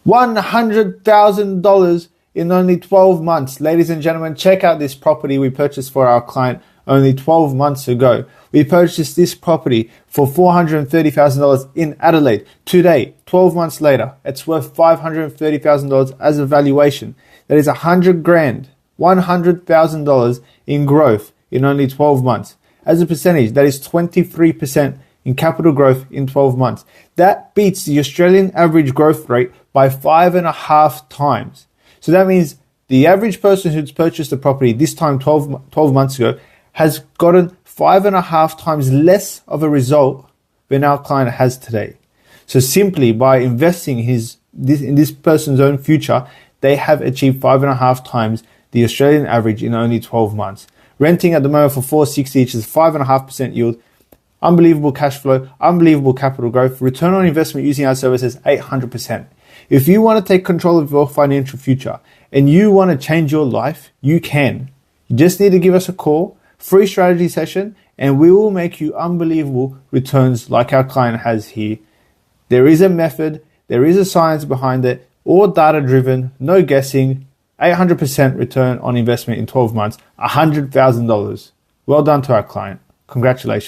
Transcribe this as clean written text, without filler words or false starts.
$100,000 in only 12 months. Ladies and gentlemen, check out this property we purchased for our client only 12 months ago. We purchased this property for $430,000 in Adelaide. Today, 12 months later, it's worth $530,000 as a valuation. That is $100,000 in growth in only 12 months. As a percentage, that is 23% in capital growth in 12 months. That beats the Australian average growth rate by 5.5 times. So that means the average person who's purchased a property this time 12 months ago has gotten 5.5 times less of a result than our client has today. So simply by investing in this person's own future, they have achieved 5.5 times the Australian average in only 12 months. Renting at the moment for $460, which is 5.5% yield. Unbelievable cash flow, unbelievable capital growth. Return on investment using our services, 800%. If you want to take control of your financial future and you want to change your life, you can. You just need to give us a call, free strategy session, and we will make you unbelievable returns like our client has here. There is a method, there is a science behind it, all data driven, no guessing, 800% return on investment in 12 months, $100,000. Well done to our client. Congratulations.